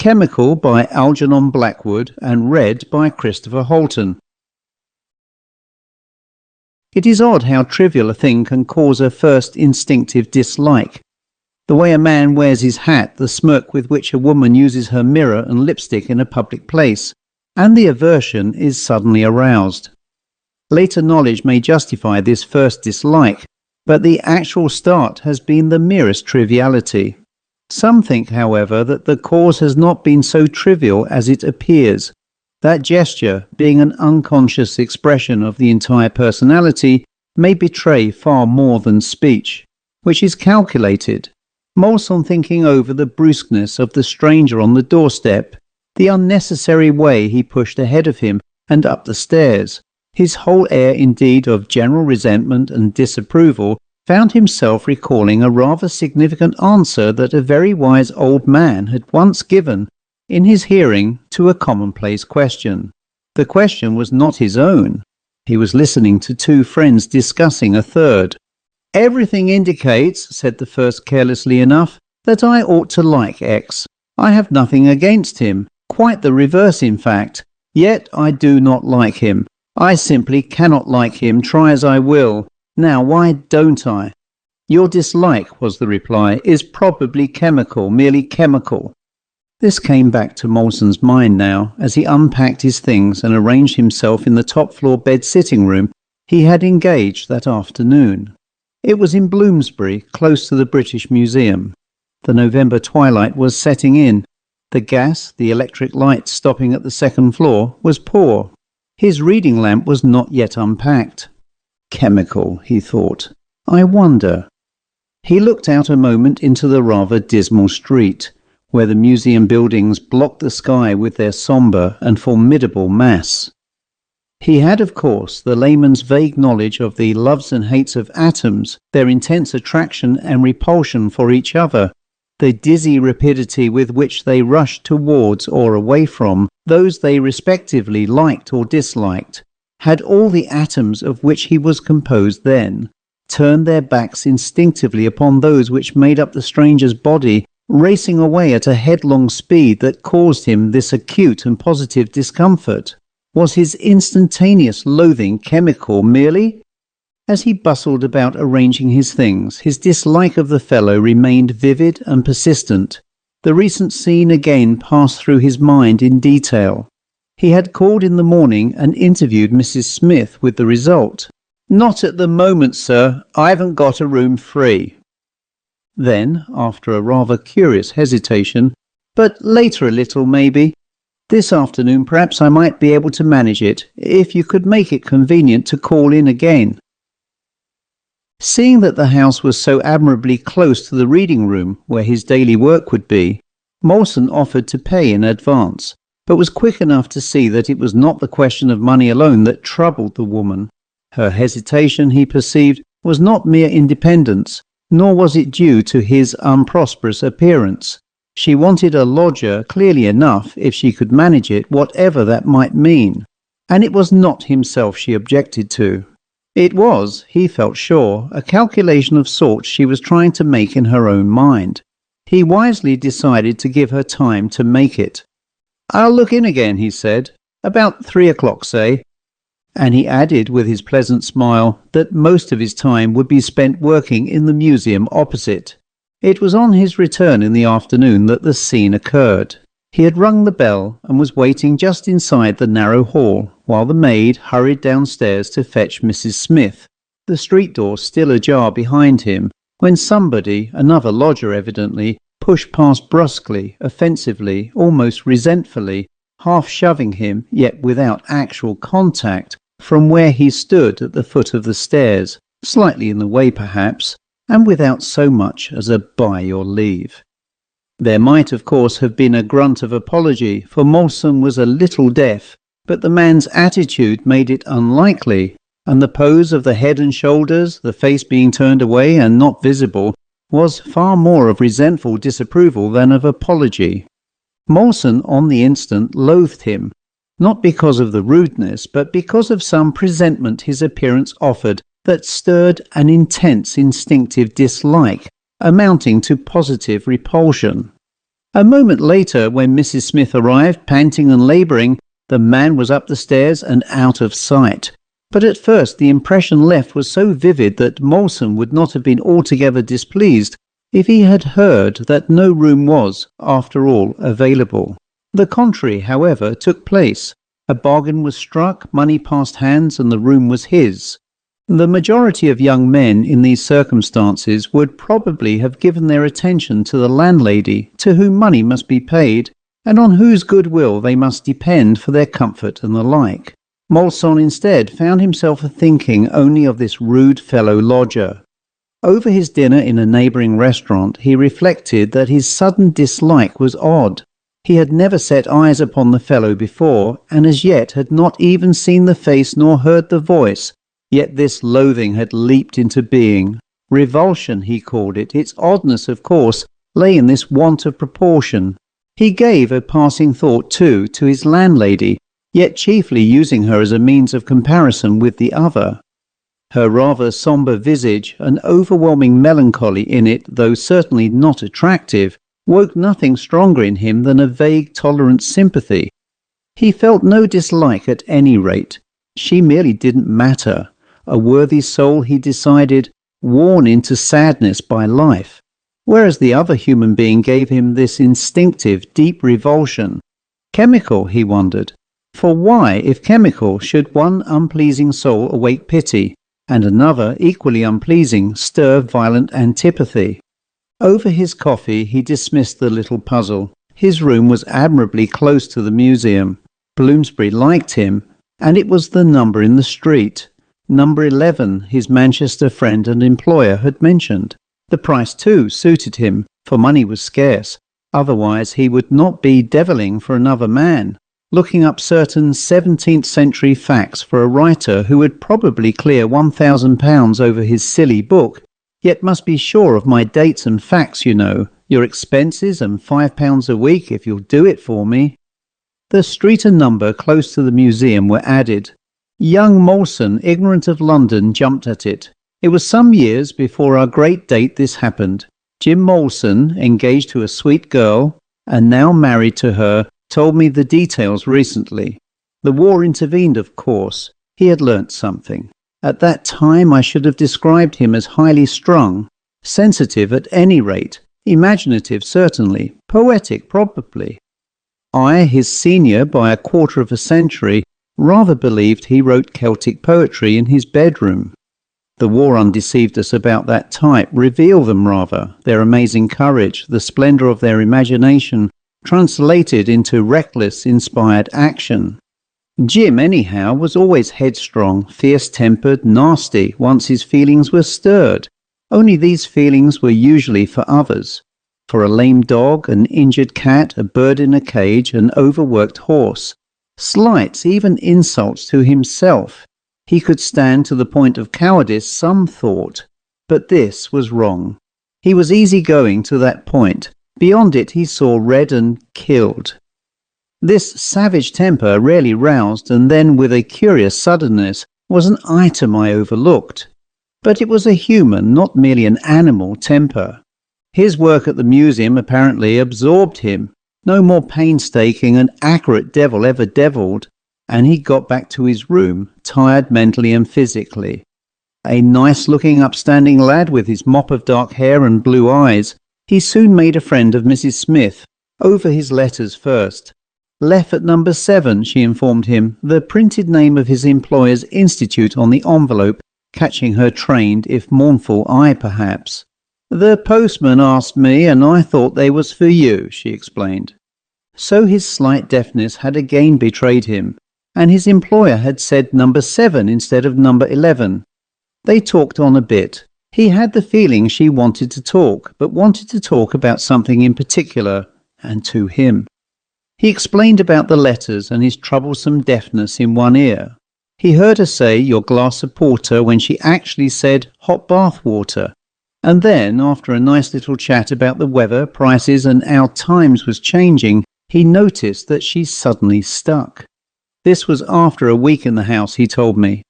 Chemical by Algernon Blackwood and read by Christopher Halton. It is odd how trivial a thing can cause a first instinctive dislike. The way a man wears his hat, the smirk with which a woman uses her mirror and lipstick in a public place, and the aversion is suddenly aroused. Later knowledge may justify this first dislike, but the actual start has been the merest triviality. Some think, however, that the cause has not been so trivial as it appears. That gesture, being an unconscious expression of the entire personality, may betray far more than speech, which is calculated. Moleson thinking over the brusqueness of the stranger on the doorstep, the unnecessary way he pushed ahead of him and up the stairs, his whole air indeed of general resentment and disapproval, found himself recalling a rather significant answer that a very wise old man had once given in his hearing to a commonplace question. The question was not his own. He was listening to two friends discussing a third. "Everything indicates," said the first carelessly enough, "that I ought to like X. I have nothing against him, quite the reverse in fact. Yet I do not like him. I simply cannot like him, try as I will. Now, why don't I?" "Your dislike," was the reply, "is probably chemical, merely chemical." This came back to Moleson's mind now, as he unpacked his things and arranged himself in the top-floor bed-sitting room he had engaged that afternoon. It was in Bloomsbury, close to the British Museum. The November twilight was setting in. The gas, the electric light stopping at the second floor, was poor. His reading lamp was not yet unpacked. Chemical, he thought. I wonder. He looked out a moment into the rather dismal street, where the museum buildings blocked the sky with their sombre and formidable mass. He had, of course, the layman's vague knowledge of the loves and hates of atoms, their intense attraction and repulsion for each other, the dizzy rapidity with which they rushed towards or away from those they respectively liked or disliked. Had all the atoms of which he was composed then turned their backs instinctively upon those which made up the stranger's body, racing away at a headlong speed that caused him this acute and positive discomfort? Was his instantaneous loathing chemical merely? As he bustled about arranging his things, his dislike of the fellow remained vivid and persistent. The recent scene again passed through his mind in detail. He had called in the morning and interviewed Mrs. Smith with the result. "Not at the moment, sir. I haven't got a room free." Then, after a rather curious hesitation, "But later a little, maybe. This afternoon perhaps I might be able to manage it, if you could make it convenient to call in again." Seeing that the house was so admirably close to the reading room where his daily work would be, Moleson offered to pay in advance, but was quick enough to see that it was not the question of money alone that troubled the woman. Her hesitation, he perceived, was not mere independence, nor was it due to his unprosperous appearance. She wanted a lodger clearly enough if she could manage it, whatever that might mean. And it was not himself she objected to. It was, he felt sure, a calculation of sorts she was trying to make in her own mind. He wisely decided to give her time to make it. "I'll look in again," he said. "About 3 o'clock, say." And he added with his pleasant smile that most of his time would be spent working in the museum opposite. It was on his return in the afternoon that the scene occurred. He had rung the bell and was waiting just inside the narrow hall while the maid hurried downstairs to fetch Mrs. Smith, the street door still ajar behind him, when somebody, another lodger evidently, pushed past brusquely, offensively, almost resentfully, half shoving him, yet without actual contact, from where he stood at the foot of the stairs, slightly in the way perhaps, and without so much as a "by your leave." There might, of course, have been a grunt of apology, for Moleson was a little deaf, but the man's attitude made it unlikely, and the pose of the head and shoulders, the face being turned away and not visible, was far more of resentful disapproval than of apology. Moleson, on the instant, loathed him, not because of the rudeness, but because of some presentment his appearance offered that stirred an intense instinctive dislike, amounting to positive repulsion. A moment later, when Mrs. Smith arrived, panting and labouring, the man was up the stairs and out of sight. But at first the impression left was so vivid that Moleson would not have been altogether displeased if he had heard that no room was, after all, available. The contrary, however, took place. A bargain was struck, money passed hands, and the room was his. The majority of young men in these circumstances would probably have given their attention to the landlady, to whom money must be paid, and on whose goodwill they must depend for their comfort and the like. Moleson instead found himself thinking only of this rude fellow lodger. Over his dinner in a neighbouring restaurant, he reflected that his sudden dislike was odd. He had never set eyes upon the fellow before, and as yet had not even seen the face nor heard the voice, yet this loathing had leaped into being. Revulsion, he called it. Its oddness, of course, lay in this want of proportion. He gave a passing thought, too, to his landlady, yet chiefly using her as a means of comparison with the other. Her rather sombre visage, an overwhelming melancholy in it, though certainly not attractive, woke nothing stronger in him than a vague tolerant sympathy. He felt no dislike at any rate. She merely didn't matter. A worthy soul, he decided, worn into sadness by life, whereas the other human being gave him this instinctive, deep revulsion. Chemical, he wondered. For why, if chemical, should one unpleasing soul awake pity, and another, equally unpleasing, stir violent antipathy? Over his coffee he dismissed the little puzzle. His room was admirably close to the museum. Bloomsbury liked him, and it was the number in the street. Number 11, his Manchester friend and employer had mentioned. The price, too, suited him, for money was scarce. Otherwise he would not be deviling for another man, looking up certain 17th century facts for a writer who would probably clear £1,000 over his silly book. Yet must be sure of my dates and facts, you know, your expenses, and £5 a week if you'll do it for me. The street and number close to the museum were added. Young Moleson, ignorant of London, jumped at it. It was some years before our great date this happened. Jim Moleson, engaged to a sweet girl, and now married to her, told me the details recently. The war intervened, of course. He had learnt something. At that time I should have described him as highly strung, sensitive at any rate, imaginative certainly, poetic probably. I, his senior by a quarter of a century, rather believed he wrote Celtic poetry in his bedroom. The war undeceived us about that type, revealed them rather, their amazing courage, the splendour of their imagination, translated into reckless, inspired action. Jim, anyhow, was always headstrong, fierce-tempered, nasty, once his feelings were stirred. Only these feelings were usually for others. For a lame dog, an injured cat, a bird in a cage, an overworked horse. Slights, even insults to himself. He could stand to the point of cowardice, some thought. But this was wrong. He was easy-going to that point. Beyond it he saw red and killed. This savage temper, rarely roused, and then with a curious suddenness, was an item I overlooked. But it was a human, not merely an animal temper. His work at the museum apparently absorbed him. No more painstaking and accurate devil ever devilled, and he got back to his room, tired mentally and physically. A nice-looking, upstanding lad with his mop of dark hair and blue eyes, he soon made a friend of Mrs. Smith, over his letters first. Left at number 7, she informed him, the printed name of his employer's institute on the envelope, catching her trained, if mournful, eye perhaps. The postman asked me, and I thought they was for you, she explained. So his slight deafness had again betrayed him, and his employer had said number 7 instead of number 11. They talked on a bit. He had the feeling she wanted to talk, but wanted to talk about something in particular, and to him. He explained about the letters and his troublesome deafness in one ear. He heard her say, your glass of porter, when she actually said hot bath water. And then, after a nice little chat about the weather, prices, and how times was changing, he noticed that she suddenly stuck. This was after a week in the house, he told me.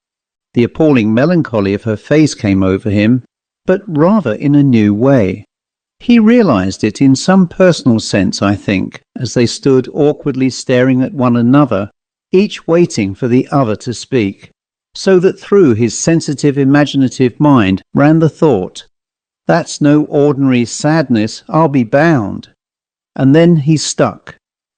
The appalling melancholy of her face came over him, but rather in a new way. He realized it in some personal sense, I think, as they stood awkwardly staring at one another, each waiting for the other to speak, so that through his sensitive, imaginative mind ran the thought, "That's no ordinary sadness, I'll be bound." And then he stuck.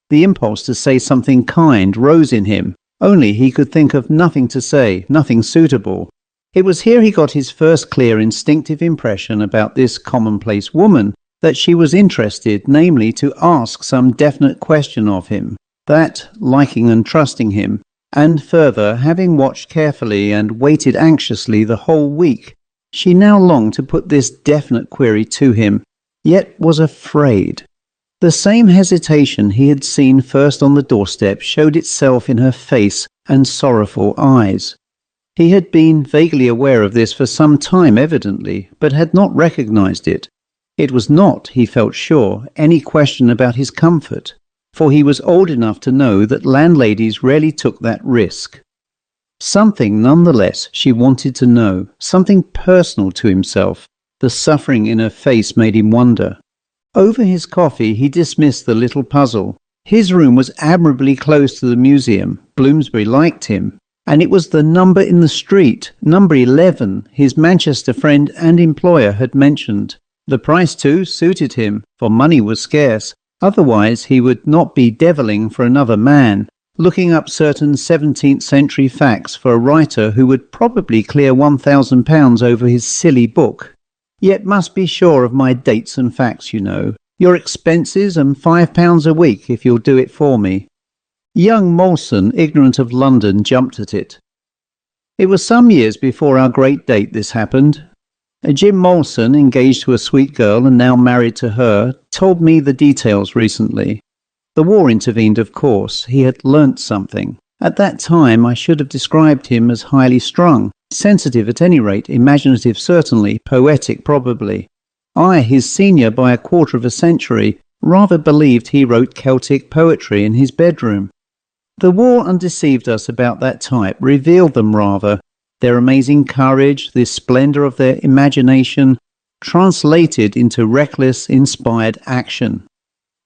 The impulse to say something kind rose in him, only he could think of nothing to say, nothing suitable. It was here he got his first clear instinctive impression about this commonplace woman, that she was interested, namely to ask some definite question of him, that, liking and trusting him, and further, having watched carefully and waited anxiously the whole week, she now longed to put this definite query to him, yet was afraid. The same hesitation he had seen first on the doorstep showed itself in her face and sorrowful eyes. He had been vaguely aware of this for some time evidently, but had not recognized it. It was not, he felt sure, any question about his comfort, for he was old enough to know that landladies rarely took that risk. Something nonetheless she wanted to know, something personal to himself. The suffering in her face made him wonder. Over his coffee he dismissed the little puzzle. His room was admirably close to the museum. Bloomsbury liked him. And it was the number in the street, number 11, his Manchester friend and employer had mentioned. The price, too, suited him, for money was scarce. Otherwise he would not be deviling for another man, looking up certain 17th century facts for a writer who would probably clear £1,000 over his silly book. Yet must be sure of my dates and facts, you know. Your expenses and £5 a week if you'll do it for me. Young Moleson, ignorant of London, jumped at it. It was some years before our great date this happened. Jim Moleson, engaged to a sweet girl and now married to her, told me the details recently. The war intervened, of course. He had learnt something. At that time I should have described him as highly strung, sensitive at any rate, imaginative certainly, poetic probably. I, his senior by a quarter of a century, rather believed he wrote Celtic poetry in his bedroom. The war undeceived us about that type, revealed them rather, their amazing courage, the splendour of their imagination, translated into reckless, inspired action.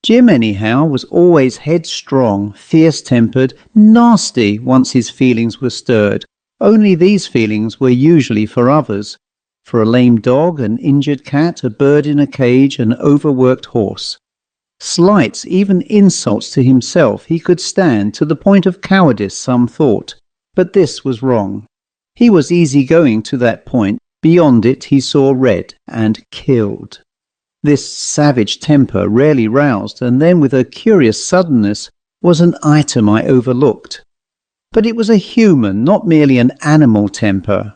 Jim, anyhow, was always headstrong, fierce-tempered, nasty once his feelings were stirred. Only these feelings were usually for others, for a lame dog, an injured cat, a bird in a cage, an overworked horse. Slights, even insults to himself, he could stand, to the point of cowardice, some thought. But this was wrong. He was easy-going to that point. Beyond it he saw red and killed. This savage temper, rarely roused, and then with a curious suddenness, was an item I overlooked. But it was a human, not merely an animal temper.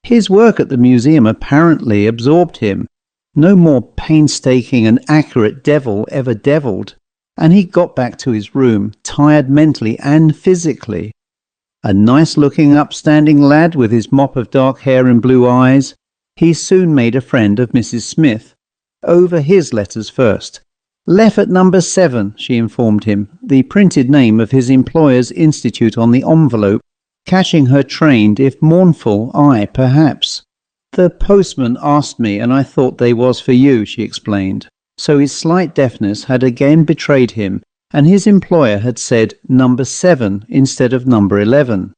His work at the museum apparently absorbed him. No more painstaking and accurate devil ever devilled, and he got back to his room, tired mentally and physically. A nice-looking, upstanding lad with his mop of dark hair and blue eyes, he soon made a friend of Mrs. Smith. Over his letters first. "Left at number 7, she informed him, the printed name of his employer's institute on the envelope, catching her trained, if mournful, eye, perhaps. "The postman asked me, and I thought they was for you," she explained. So his slight deafness had again betrayed him, and his employer had said number 7 instead of number 11.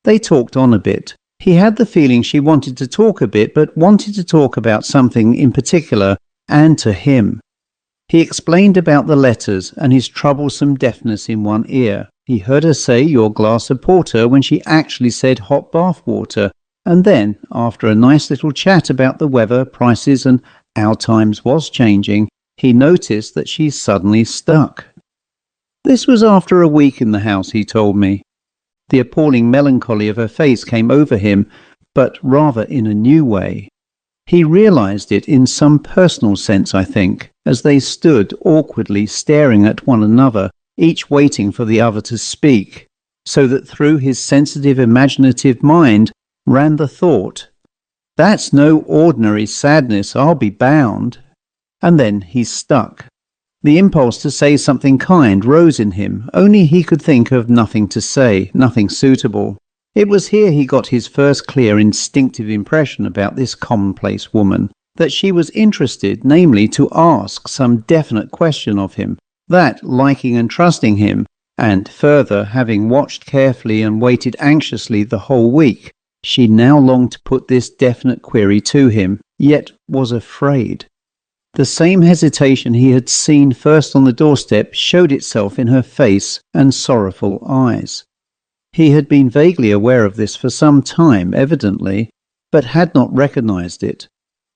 They talked on a bit. He had the feeling she wanted to talk a bit, but wanted to talk about something in particular, and to him. He explained about the letters and his troublesome deafness in one ear. He heard her say your glass of porter when she actually said hot bath water, and then, after a nice little chat about the weather, prices, and how times was changing, he noticed that she suddenly stuck. This was after a week in the house, he told me. The appalling melancholy of her face came over him, but rather in a new way. He realized it in some personal sense, I think, as they stood awkwardly staring at one another, each waiting for the other to speak, so that through his sensitive, imaginative mind ran the thought, "That's no ordinary sadness, I'll be bound." And then he stuck. The impulse to say something kind rose in him, only he could think of nothing to say, nothing suitable. It was here he got his first clear instinctive impression about this commonplace woman, that she was interested, namely to ask some definite question of him, that, liking and trusting him, and further, having watched carefully and waited anxiously the whole week, she now longed to put this definite query to him, yet was afraid. The same hesitation he had seen first on the doorstep showed itself in her face and sorrowful eyes. He had been vaguely aware of this for some time, evidently, but had not recognized it.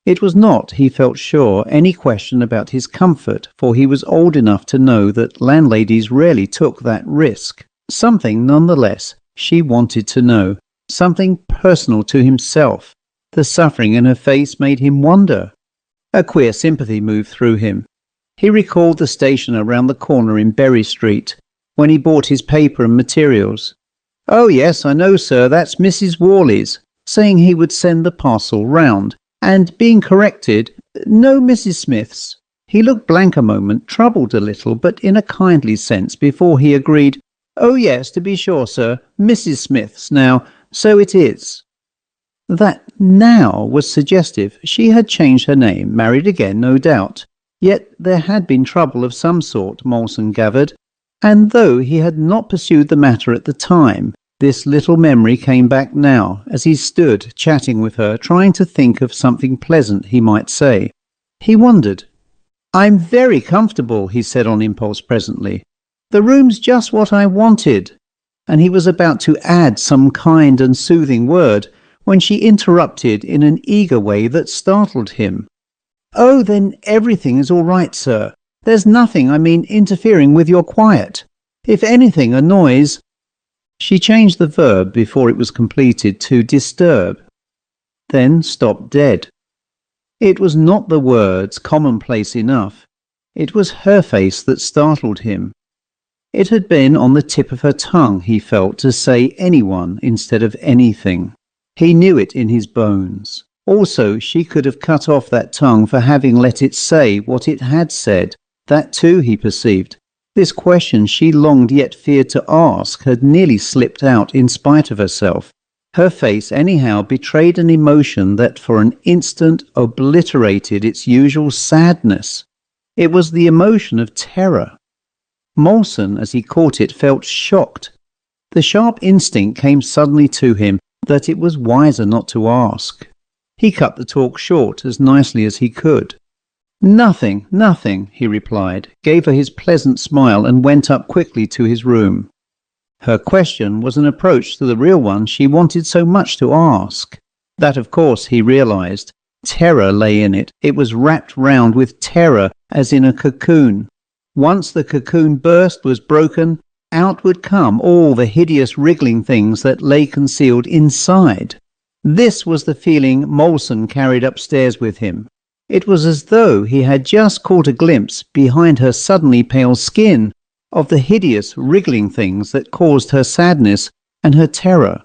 It was not, he felt sure, any question about his comfort, for he was old enough to know that landladies rarely took that risk. Something, nonetheless, she wanted to know, something personal to himself. The suffering in her face made him wonder. A queer sympathy moved through him. He recalled the station around the corner in Berry Street, when he bought his paper and materials. "Oh yes, I know, sir, that's Mrs. Worley's," saying he would send the parcel round, and being corrected, "No, Mrs. Smith's." He looked blank a moment, troubled a little, but in a kindly sense, before he agreed, "Oh yes, to be sure, sir, Mrs. Smith's now, so it is." That now was suggestive. She had changed her name, married again, no doubt. Yet there had been trouble of some sort, Moleson gathered, and though he had not pursued the matter at the time, this little memory came back now, as he stood chatting with her, trying to think of something pleasant he might say. He wondered. "I'm very comfortable," he said on impulse presently. "The room's just what I wanted." And he was about to add some kind and soothing word, when she interrupted in an eager way that startled him. "Oh, then everything is all right, sir. There's nothing, interfering with your quiet. If anything, a noise—" She changed the verb before it was completed to disturb, then stopped dead. It was not the words, commonplace enough. It was her face that startled him. It had been on the tip of her tongue, he felt, to say anyone instead of anything. He knew it in his bones. Also, she could have cut off that tongue for having let it say what it had said. That too, he perceived. This question she longed yet feared to ask had nearly slipped out in spite of herself. Her face, anyhow, betrayed an emotion that for an instant obliterated its usual sadness. It was the emotion of terror. Moleson, as he caught it, felt shocked. The sharp instinct came suddenly to him that it was wiser not to ask. He cut the talk short as nicely as he could. "Nothing, nothing," he replied, gave her his pleasant smile and went up quickly to his room. Her question was an approach to the real one she wanted so much to ask. That, of course, he realized. Terror lay in it. It was wrapped round with terror as in a cocoon. Once the cocoon burst, was broken, out would come all the hideous wriggling things that lay concealed inside. This was the feeling Moleson carried upstairs with him. It was as though he had just caught a glimpse, behind her suddenly pale skin, of the hideous wriggling things that caused her sadness and her terror.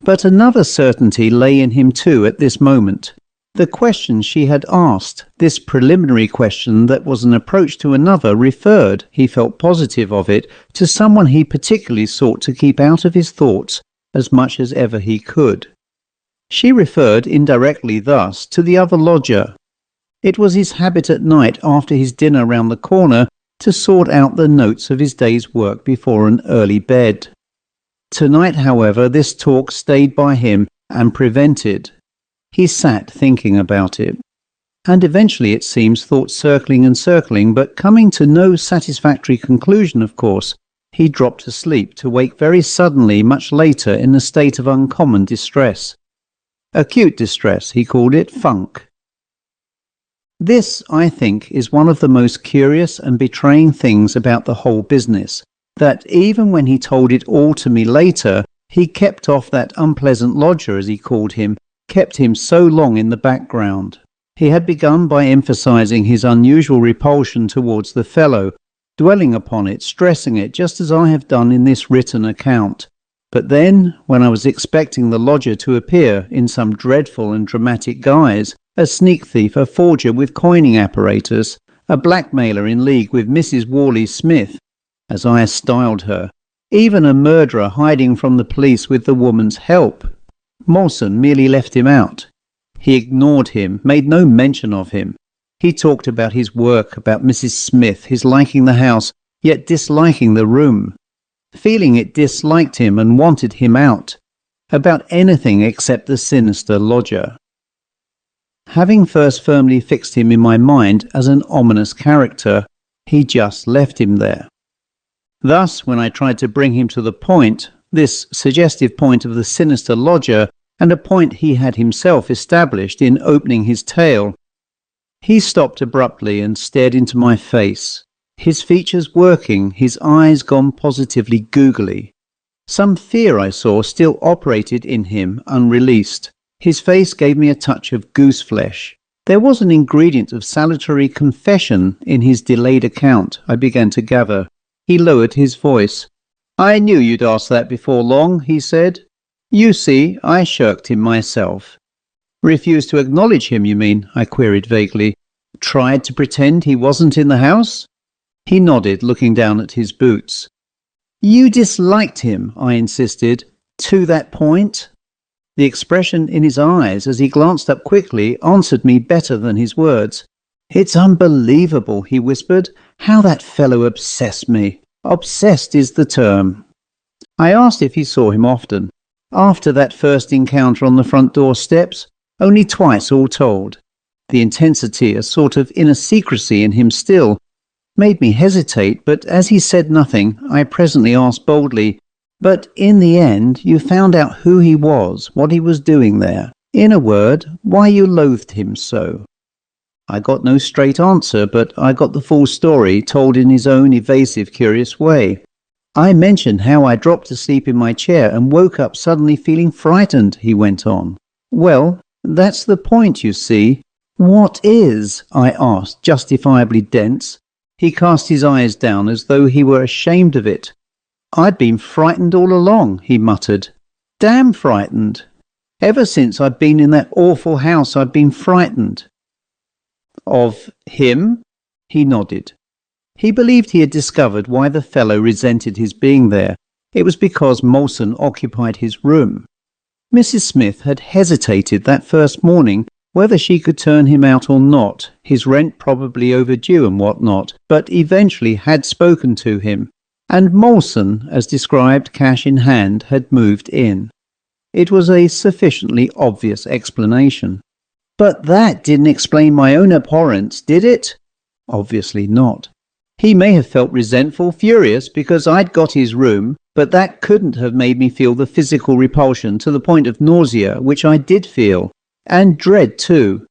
But another certainty lay in him too at this moment. The question she had asked, this preliminary question that was an approach to another, referred, he felt positive of it, to someone he particularly sought to keep out of his thoughts as much as ever he could. She referred indirectly thus to the other lodger. It was his habit at night, after his dinner round the corner, to sort out the notes of his day's work before an early bed. Tonight, however, this talk stayed by him and prevented. He sat thinking about it, and eventually, it seems, thought circling and circling, but coming to no satisfactory conclusion, of course, he dropped asleep, to wake very suddenly much later in a state of uncommon distress. Acute distress, he called it, funk. This, I think, is one of the most curious and betraying things about the whole business, that even when he told it all to me later, he kept off that unpleasant lodger, as he called him, kept him so long in the background. He had begun by emphasizing his unusual repulsion towards the fellow, dwelling upon it, stressing it, just as I have done in this written account. But then, when I was expecting the lodger to appear in some dreadful and dramatic guise, a sneak thief, a forger with coining apparatus, a blackmailer in league with Mrs. Worley Smith, as I styled her, even a murderer hiding from the police with the woman's help, Moleson merely left him out. He ignored him, made no mention of him. He talked about his work, about Mrs. Smith, his liking the house, yet disliking the room. Feeling it disliked him and wanted him out. About anything except the sinister lodger. Having first firmly fixed him in my mind as an ominous character, he just left him there. Thus, when I tried to bring him to the point, this suggestive point of the sinister lodger, and a point he had himself established in opening his tale, he stopped abruptly and stared into my face, his features working, his eyes gone positively googly. Some fear I saw still operated in him unreleased. His face gave me a touch of goose flesh. There was an ingredient of salutary confession in his delayed account, I began to gather. He lowered his voice. "I knew you'd ask that before long," he said. "You see, I shirked him myself." "Refused to acknowledge him, you mean?" I queried vaguely. "Tried to pretend he wasn't in the house?" He nodded, looking down at his boots. "You disliked him," I insisted, "to that point?" The expression in his eyes as he glanced up quickly answered me better than his words. "It's unbelievable," he whispered, "how that fellow obsessed me. Obsessed is the term." I asked if he saw him often. After that first encounter on the front door steps, only twice all told. The intensity, a sort of inner secrecy in him still, made me hesitate, but as he said nothing, I presently asked boldly, "But in the end, you found out who he was, what he was doing there. In a word, why you loathed him so?" I got no straight answer, but I got the full story, told in his own evasive, curious way. "I mentioned how I dropped asleep in my chair and woke up suddenly feeling frightened," he went on. "Well, that's the point, you see." "What is?" I asked, justifiably dense. He cast his eyes down as though he were ashamed of it. "I'd been frightened all along," he muttered. "Damn frightened. Ever since I've been in that awful house, I've been frightened." "Of him?" He nodded. He believed he had discovered why the fellow resented his being there. It was because Moleson occupied his room. Mrs. Smith had hesitated that first morning whether she could turn him out or not, his rent probably overdue and what not, but eventually had spoken to him, and Moleson, as described cash in hand, had moved in. It was a sufficiently obvious explanation. But that didn't explain my own abhorrence, did it? Obviously not. He may have felt resentful, furious, because I'd got his room, but that couldn't have made me feel the physical repulsion to the point of nausea, which I did feel. And dread too.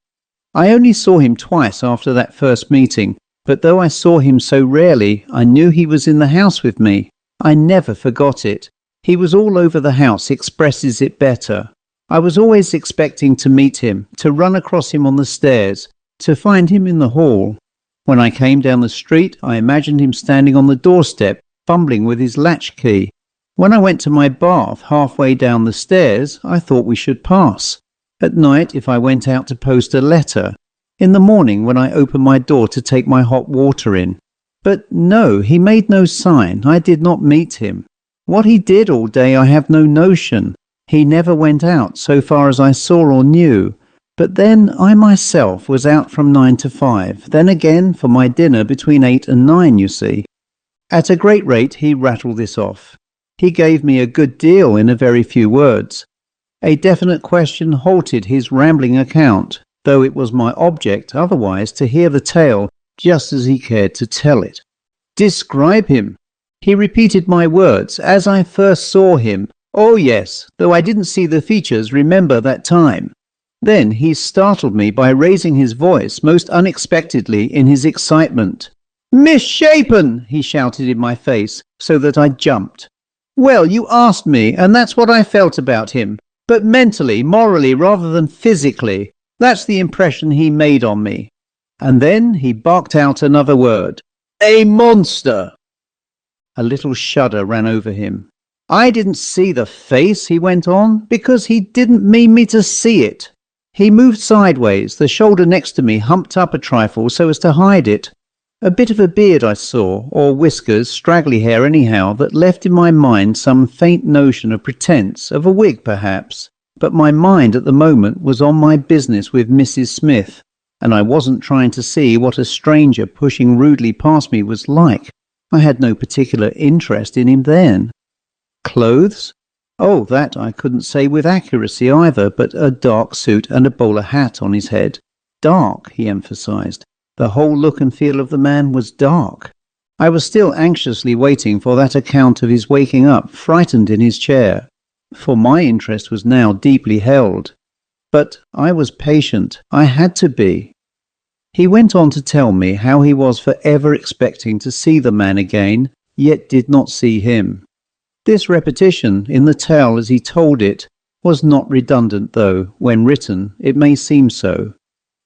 I only saw him twice after that first meeting, but though I saw him so rarely, I knew he was in the house with me. I never forgot it. He was all over the house expresses it better. I was always expecting to meet him, to run across him on the stairs, to find him in the hall. When I came down the street, I imagined him standing on the doorstep, fumbling with his latchkey. When I went to my bath halfway down the stairs, I thought we should pass. At night, if I went out to post a letter. In the morning, when I opened my door to take my hot water in. But no, he made no sign. I did not meet him. What he did all day I have no notion. He never went out, so far as I saw or knew. But then I myself was out from 9 to 5, then again for my dinner between 8 and 9, you see. At a great rate he rattled this off. He gave me a good deal in a very few words. A definite question halted his rambling account, though it was my object otherwise to hear the tale just as he cared to tell it. "Describe him." He repeated my words, "as I first saw him. Oh yes, though I didn't see the features, remember that time." Then he startled me by raising his voice most unexpectedly in his excitement. "Misshapen!" he shouted in my face, so that I jumped. "Well, you asked me, and that's what I felt about him. But mentally, morally, rather than physically. That's the impression he made on me." And then he barked out another word. "A monster!" A little shudder ran over him. "I didn't see the face," he went on, "because he didn't mean me to see it." He moved sideways, the shoulder next to me humped up a trifle so as to hide it. A bit of a beard I saw, or whiskers, straggly hair anyhow, that left in my mind some faint notion of pretence, of a wig perhaps. but my mind at the moment was on my business with Mrs. Smith, and I wasn't trying to see what a stranger pushing rudely past me was like. I had no particular interest in him then. Clothes? Oh, that I couldn't say with accuracy either, but a dark suit and a bowler hat on his head. Dark, he emphasized. The whole look and feel of the man was dark. I was still anxiously waiting for that account of his waking up, frightened in his chair, for my interest was now deeply held. But I was patient. I had to be. He went on to tell me how he was forever expecting to see the man again, yet did not see him. This repetition in the tale as he told it was not redundant, though, when written, it may seem so.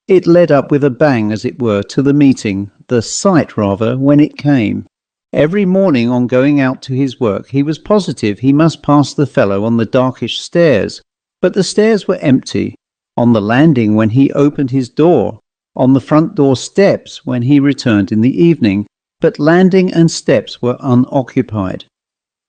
It led up with a bang, as it were, to the meeting, the sight rather, when it came. Every morning on going out to his work he was positive he must pass the fellow on the darkish stairs, but the stairs were empty, on the landing when he opened his door, on the front door steps when he returned in the evening, but landing and steps were unoccupied.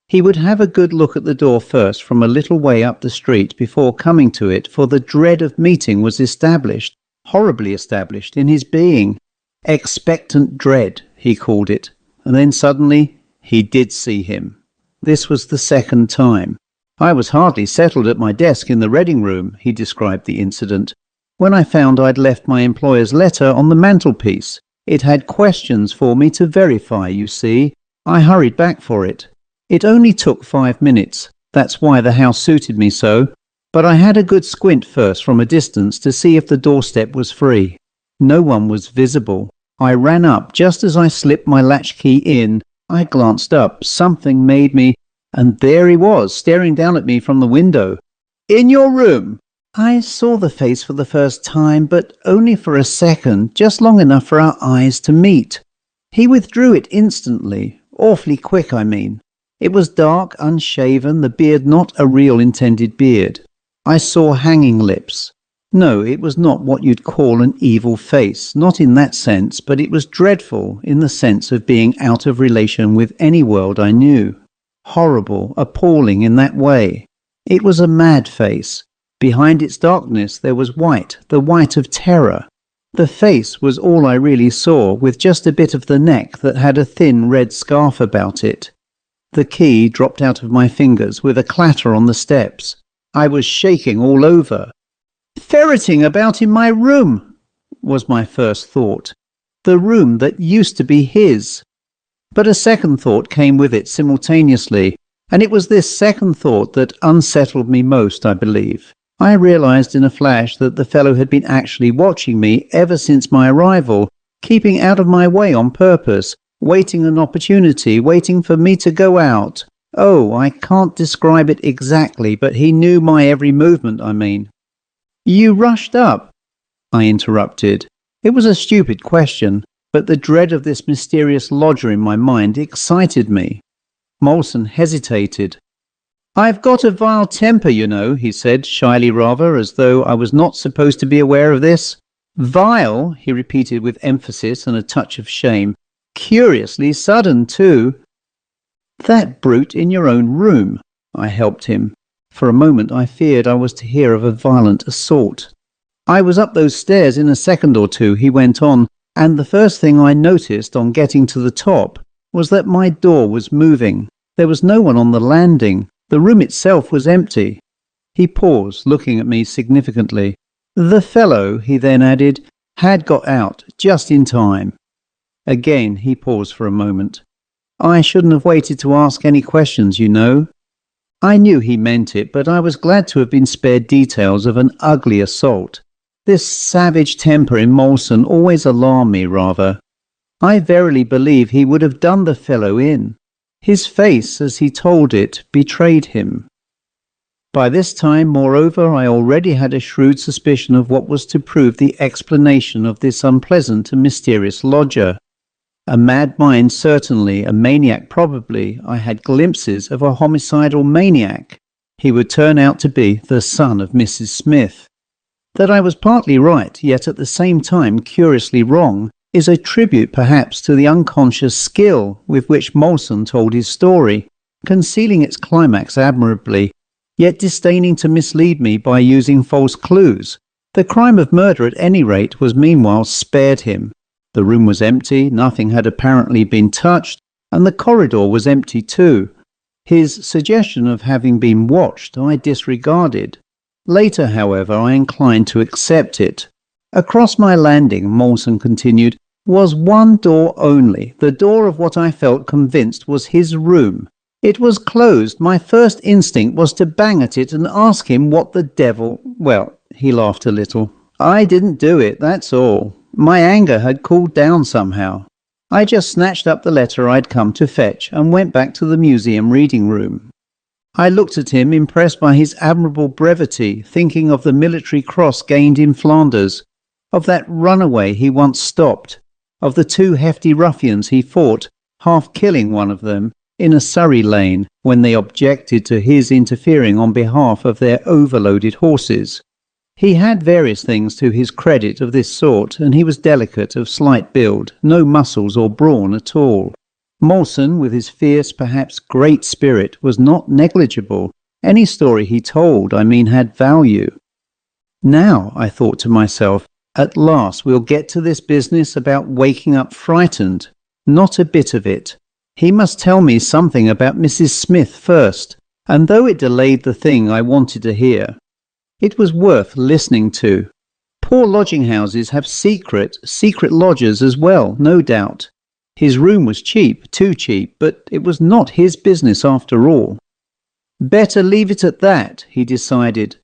He would have a good look at the door first from a little way up the street before coming to it, for the dread of meeting was established, horribly established, in his being. Expectant dread, he called it. And then suddenly he did see him. This was the second time. I was hardly settled at my desk in the reading room, he described the incident, when I found I'd left my employer's letter on the mantelpiece. It had questions for me to verify, you see. I hurried back for it. It only took 5 minutes. That's why the house suited me so. But I had a good squint first from a distance to see if the doorstep was free. No one was visible. I ran up just as I slipped my latchkey in. I glanced up. Something made me... And there he was, staring down at me from the window. "In your room!" I saw the face for the first time, but only for a second, just long enough for our eyes to meet. He withdrew it instantly. Awfully quick, I mean. It was dark, unshaven, the beard not a real intended beard. I saw hanging lips. No, it was not what you'd call an evil face, not in that sense, but it was dreadful in the sense of being out of relation with any world I knew. Horrible, appalling in that way. It was a mad face. Behind its darkness there was white, the white of terror. The face was all I really saw, with just a bit of the neck that had a thin red scarf about it. The key dropped out of my fingers with a clatter on the steps. I was shaking all over. Ferreting about in my room, was my first thought. The room that used to be his. But a second thought came with it simultaneously, and it was this second thought that unsettled me most, I believe. I realized in a flash that the fellow had been actually watching me ever since my arrival, keeping out of my way on purpose, waiting an opportunity, waiting for me to go out. Oh, I can't describe it exactly, but he knew my every movement, I mean. "You rushed up," I interrupted. It was a stupid question, but the dread of this mysterious lodger in my mind excited me. Moleson hesitated. "I've got a vile temper, you know," he said, shyly rather, as though I was not supposed to be aware of this. "Vile," he repeated with emphasis and a touch of shame. "Curiously sudden, too." "That brute in your own room," I helped him. For a moment I feared I was to hear of a violent assault. "I was up those stairs in a second or two," he went on, "and the first thing I noticed on getting to the top was that my door was moving. There was no one on the landing. The room itself was empty." He paused, looking at me significantly. "The fellow," he then added, "had got out just in time." Again he paused for a moment. "I shouldn't have waited to ask any questions, you know." I knew he meant it, but I was glad to have been spared details of an ugly assault. This savage temper in Moleson always alarmed me rather. I verily believe he would have done the fellow in. His face, as he told it, betrayed him. By this time, moreover, I already had a shrewd suspicion of what was to prove the explanation of this unpleasant and mysterious lodger. A mad mind certainly, a maniac probably. I had glimpses of a homicidal maniac. He would turn out to be the son of Mrs. Smith. That I was partly right, yet at the same time curiously wrong, is a tribute perhaps to the unconscious skill with which Moleson told his story, concealing its climax admirably. yet disdaining to mislead me by using false clues. The crime of murder, at any rate, was meanwhile spared him. The room was empty, nothing had apparently been touched, and the corridor was empty too. His suggestion of having been watched I disregarded. Later, however, I inclined to accept it. Across my landing, Moleson continued, was one door only, the door of what I felt convinced was his room. It was closed. My first instinct was to bang at it and ask him what the devil— Well, he laughed a little. I didn't do it, that's all. My anger had cooled down somehow. I just snatched up the letter I'd come to fetch and went back to the museum reading room. I looked at him, impressed by his admirable brevity, thinking of the military cross gained in Flanders, of that runaway he once stopped, of the two hefty ruffians he fought, half killing one of them, in a Surrey lane when they objected to his interfering on behalf of their overloaded horses. He had various things to his credit of this sort, and he was delicate, of slight build, no muscles or brawn at all. Moleson, with his fierce, perhaps great spirit, was not negligible. Any story he told, had value. Now, I thought to myself, at last we'll get to this business about waking up frightened. Not a bit of it. He must tell me something about Mrs. Smith first, and though it delayed the thing I wanted to hear, it was worth listening to. Poor lodging-houses have secret lodgers as well, no doubt. His room was cheap, too cheap, but it was not his business after all. Better leave it at that, he decided.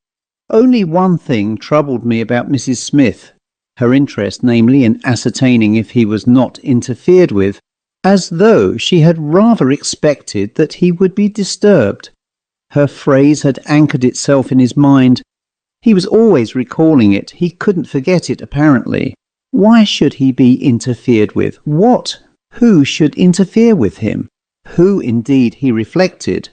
Only one thing troubled me about Mrs. Smith, her interest, namely, in ascertaining if he was not interfered with, as though she had rather expected that he would be disturbed. Her phrase had anchored itself in his mind. He was always recalling it. He couldn't forget it, apparently. Why should he be interfered with? What? Who should interfere with him? Who, indeed, he reflected.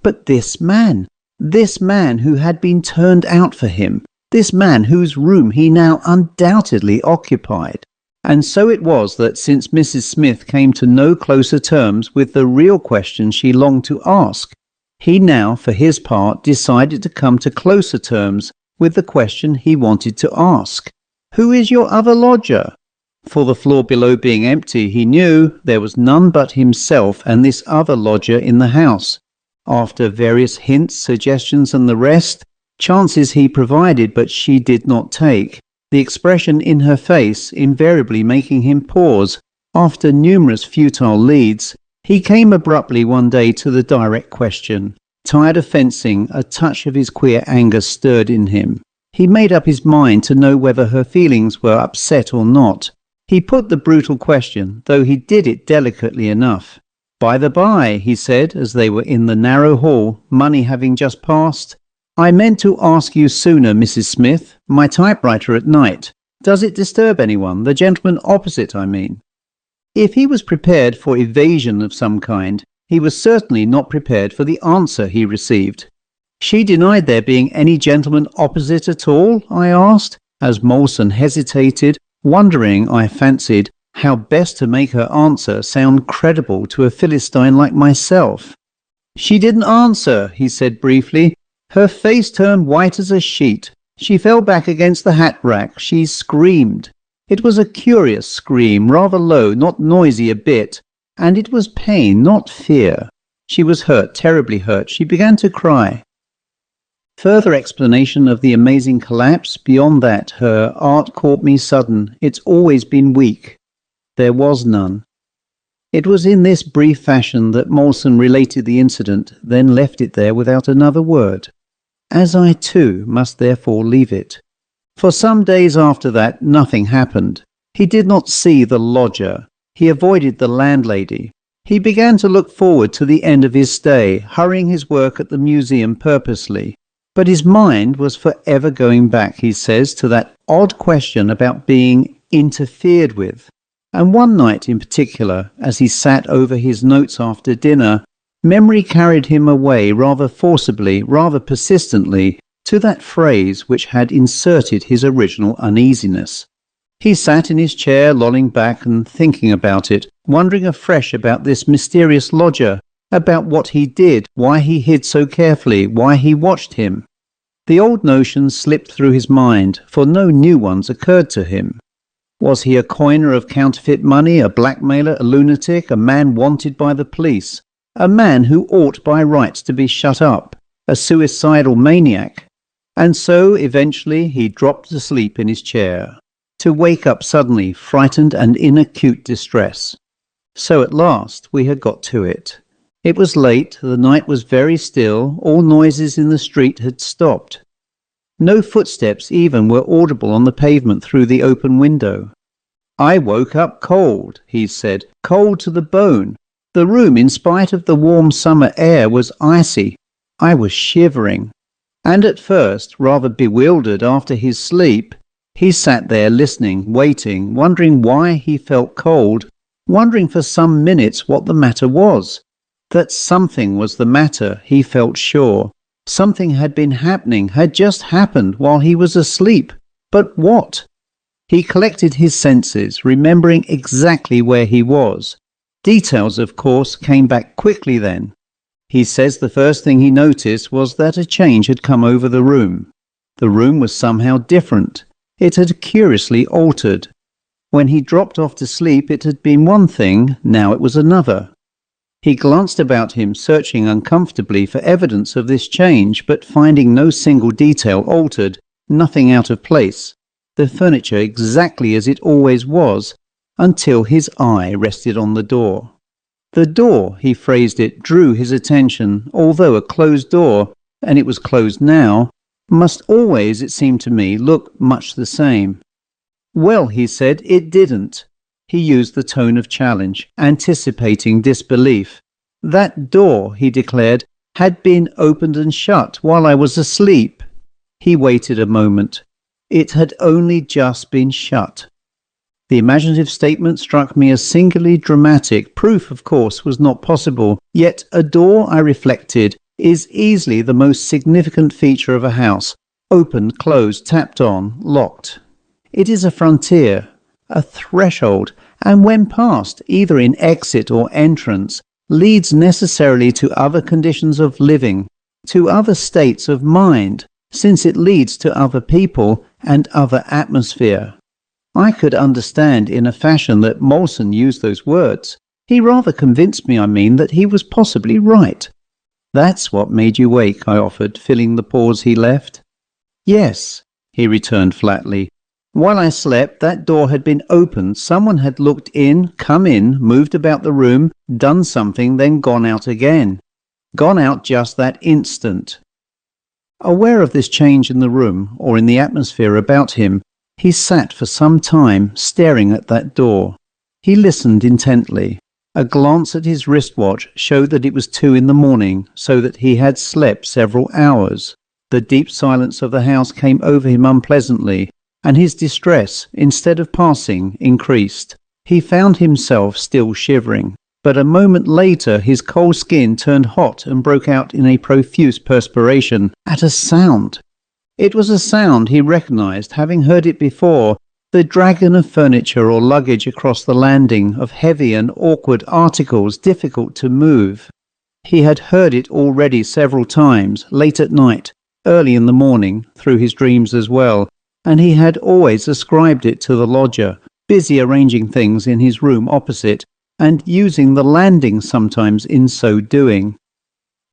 But this man who had been turned out for him, this man whose room he now undoubtedly occupied. And so it was that since Mrs. Smith came to no closer terms with the real question she longed to ask, he now, for his part, decided to come to closer terms with the question he wanted to ask. Who is your other lodger? For the floor below being empty, he knew there was none but himself and this other lodger in the house. After various hints, suggestions and the rest, chances he provided but she did not take, the expression in her face invariably making him pause, after numerous futile leads, he came abruptly one day to the direct question. Tired of fencing, a touch of his queer anger stirred in him. He made up his mind to know whether her feelings were upset or not. He put the brutal question, though he did it delicately enough. By the by, he said, as they were in the narrow hall, money having just passed, I meant to ask you sooner, Mrs. Smith, my typewriter at night. Does it disturb anyone, the gentleman opposite, I mean? If he was prepared for evasion of some kind, he was certainly not prepared for the answer he received. She denied there being any gentleman opposite at all, I asked, as Moleson hesitated, wondering, I fancied, how best to make her answer sound credible to a Philistine like myself. She didn't answer, he said briefly. Her face turned white as a sheet. She fell back against the hat rack. She screamed. It was a curious scream, rather low, not noisy a bit, and it was pain, not fear. She was hurt, terribly hurt. She began to cry. Further explanation of the amazing collapse? Beyond that, her art caught me sudden. It's always been weak. There was none. It was in this brief fashion that Moleson related the incident, then left it there without another word. As I, too, must therefore leave it. For some days after that, nothing happened. He did not see the lodger. He avoided the landlady. He began to look forward to the end of his stay, hurrying his work at the museum purposely. But his mind was forever going back, he says, to that odd question about being interfered with. And one night in particular, as he sat over his notes after dinner, memory carried him away rather forcibly, rather persistently, to that phrase which had inserted his original uneasiness. He sat in his chair, lolling back and thinking about it, wondering afresh about this mysterious lodger, about what he did, why he hid so carefully, why he watched him. The old notions slipped through his mind, for no new ones occurred to him. Was he a coiner of counterfeit money, a blackmailer, a lunatic, a man wanted by the police, a man who ought by rights to be shut up, a suicidal maniac? And so, eventually, he dropped asleep in his chair, to wake up suddenly, frightened and in acute distress. So at last we had got to it. It was late, the night was very still, all noises in the street had stopped. No footsteps even were audible on the pavement through the open window. I woke up cold, he said, cold to the bone. The room, in spite of the warm summer air, was icy. I was shivering. And at first, rather bewildered after his sleep, he sat there listening, waiting, wondering why he felt cold, wondering for some minutes what the matter was. That something was the matter, he felt sure. Something had been happening, had just happened while he was asleep. But what? He collected his senses, remembering exactly where he was. Details, of course, came back quickly then. He says the first thing he noticed was that a change had come over the room. The room was somehow different. It had curiously altered. When he dropped off to sleep, it had been one thing, now it was another. He glanced about him, searching uncomfortably for evidence of this change, but finding no single detail altered, nothing out of place, the furniture exactly as it always was, until his eye rested on the door. The door, he phrased it, drew his attention, although a closed door, and it was closed now, must always, it seemed to me, look much the same. Well, he said, it didn't. He used the tone of challenge, anticipating disbelief. That door, he declared, had been opened and shut while I was asleep. He waited a moment. It had only just been shut. The imaginative statement struck me as singularly dramatic. Proof, of course, was not possible. Yet a door, I reflected, is easily the most significant feature of a house. Opened, closed, tapped on, locked. It is a frontier, a threshold, and when passed, either in exit or entrance, leads necessarily to other conditions of living, to other states of mind, since it leads to other people and other atmosphere. I could understand in a fashion that Moleson used those words. He rather convinced me, that he was possibly right. That's what made you wake, I offered, filling the pause he left. Yes, he returned flatly. While I slept, that door had been opened. Someone had looked in, come in, moved about the room, done something, then gone out again. Gone out just that instant. Aware of this change in the room, or in the atmosphere about him, he sat for some time, staring at that door. He listened intently. A glance at his wristwatch showed that it was 2 a.m, so that he had slept several hours. The deep silence of the house came over him unpleasantly, and his distress, instead of passing, increased. He found himself still shivering, but a moment later his cold skin turned hot and broke out in a profuse perspiration at a sound. It was a sound he recognized, having heard it before, the dragging of furniture or luggage across the landing, of heavy and awkward articles difficult to move. He had heard it already several times, late at night, early in the morning, through his dreams as well, and he had always ascribed it to the lodger, busy arranging things in his room opposite, and using the landing sometimes in so doing.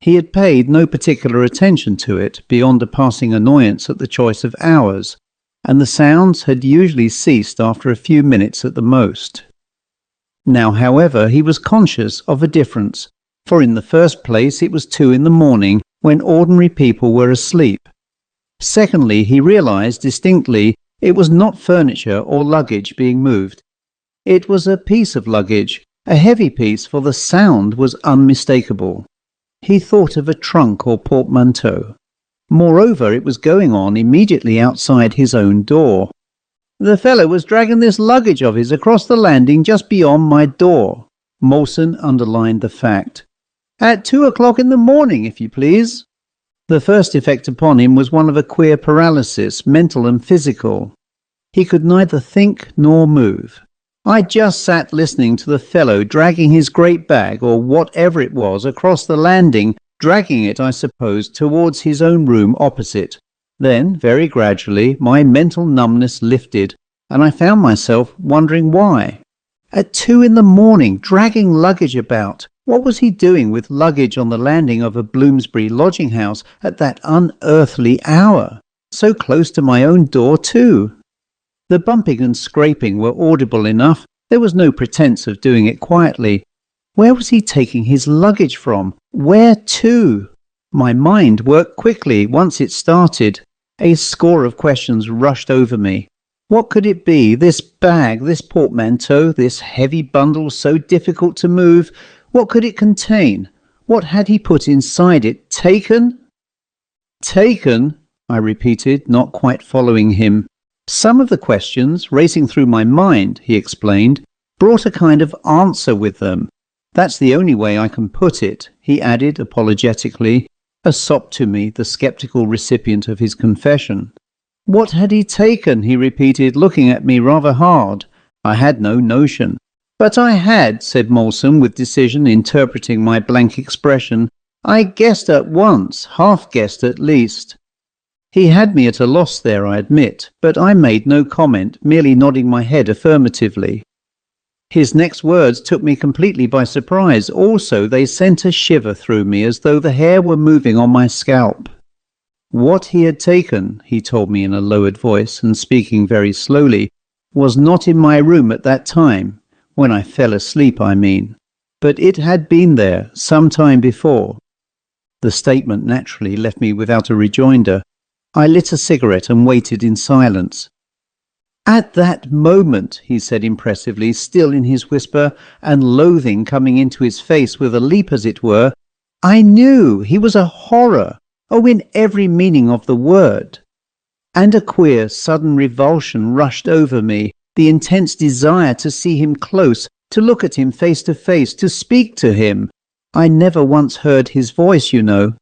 He had paid no particular attention to it, beyond a passing annoyance at the choice of hours, and the sounds had usually ceased after a few minutes at the most. Now, however, he was conscious of a difference, for in the first place it was 2 a.m, when ordinary people were asleep. Secondly, he realized distinctly it was not furniture or luggage being moved. It was a piece of luggage, a heavy piece, for the sound was unmistakable. He thought of a trunk or portmanteau. Moreover, it was going on immediately outside his own door. The fellow was dragging this luggage of his across the landing just beyond my door. Moleson underlined the fact. At 2 a.m, if you please. The first effect upon him was one of a queer paralysis, mental and physical. He could neither think nor move. I just sat listening to the fellow dragging his great bag, or whatever it was, across the landing, dragging it, I suppose, towards his own room opposite. Then, very gradually, my mental numbness lifted, and I found myself wondering why. At 2 in the morning, dragging luggage about. What was he doing with luggage on the landing of a Bloomsbury lodging house at that unearthly hour? So close to my own door, too. The bumping and scraping were audible enough. There was no pretence of doing it quietly. Where was he taking his luggage from? Where to? My mind worked quickly once it started. A score of questions rushed over me. What could it be? This bag, this portmanteau, this heavy bundle so difficult to move? What could it contain? What had he put inside it? Taken? Taken? I repeated, not quite following him. Some of the questions, racing through my mind, he explained, brought a kind of answer with them. That's the only way I can put it, he added apologetically, a sop to me, the sceptical recipient of his confession. What had he taken? He repeated, looking at me rather hard. I had no notion. But I had, said Moleson with decision, interpreting my blank expression. I guessed at once, half-guessed at least. He had me at a loss there, I admit, but I made no comment, merely nodding my head affirmatively. His next words took me completely by surprise. Also, they sent a shiver through me as though the hair were moving on my scalp. What he had taken, he told me in a lowered voice and speaking very slowly, was not in my room at that time, when I fell asleep, I mean, but it had been there some time before. The statement naturally left me without a rejoinder. I lit a cigarette and waited in silence. At that moment, he said impressively, still in his whisper, and loathing coming into his face with a leap as it were, I knew he was a horror, oh, in every meaning of the word. And a queer, sudden revulsion rushed over me, the intense desire to see him close, to look at him face to face, to speak to him. I never once heard his voice, you know,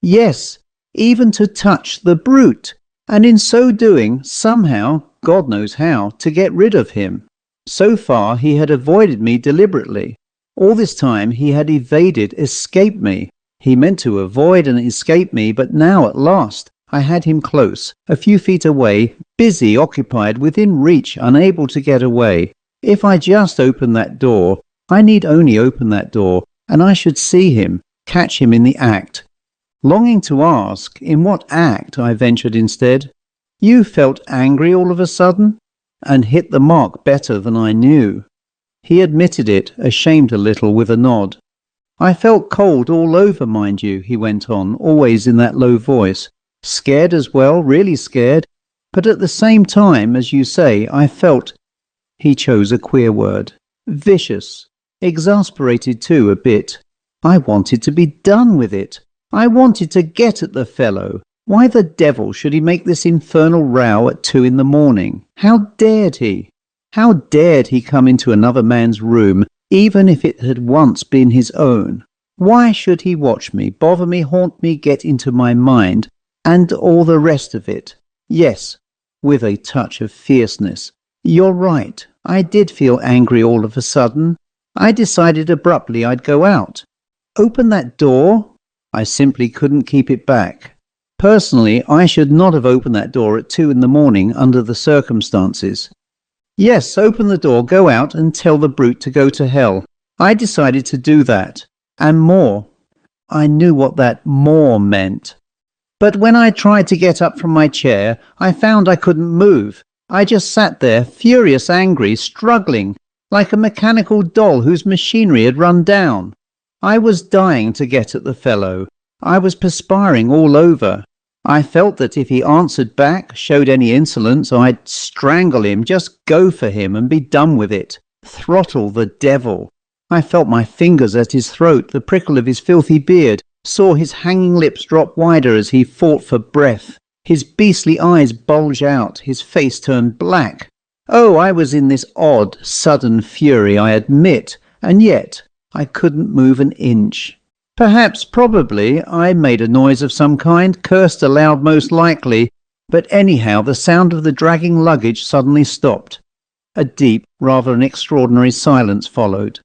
yes, even to touch the brute, and in so doing, somehow, God knows how, to get rid of him. So far he had avoided me deliberately. All this time he had evaded, escaped me. He meant to avoid and escape me, but now at last I had him close, a few feet away, busy, occupied, within reach, unable to get away. If I just opened that door, I need only open that door, and I should see him, catch him in the act. Longing to ask, in what act, I ventured instead. You felt angry all of a sudden? And hit the mark better than I knew. He admitted it, ashamed a little, with a nod. I felt cold all over, mind you, he went on, always in that low voice. Scared as well, really scared. But at the same time, as you say, I felt, he chose a queer word, vicious, exasperated too a bit. I wanted to be done with it. I wanted to get at the fellow. Why the devil should he make this infernal row at 2 in the morning? How dared he? How dared he come into another man's room, even if it had once been his own? Why should he watch me, bother me, haunt me, get into my mind, and all the rest of it? Yes, with a touch of fierceness. You're right, I did feel angry all of a sudden. I decided abruptly I'd go out. Open that door? I simply couldn't keep it back. Personally, I should not have opened that door at 2 in the morning under the circumstances. Yes, open the door, go out and tell the brute to go to hell. I decided to do that. And more. I knew what that more meant. But when I tried to get up from my chair, I found I couldn't move. I just sat there, furious, angry, struggling, like a mechanical doll whose machinery had run down. I was dying to get at the fellow. I was perspiring all over. I felt that if he answered back, showed any insolence, I'd strangle him, just go for him and be done with it. Throttle the devil. I felt my fingers at his throat, the prickle of his filthy beard, saw his hanging lips drop wider as he fought for breath, his beastly eyes bulge out, his face turned black. Oh, I was in this odd, sudden fury, I admit, and yet I couldn't move an inch. Perhaps, probably, I made a noise of some kind, cursed aloud most likely, but anyhow the sound of the dragging luggage suddenly stopped. A deep, rather an extraordinary silence followed.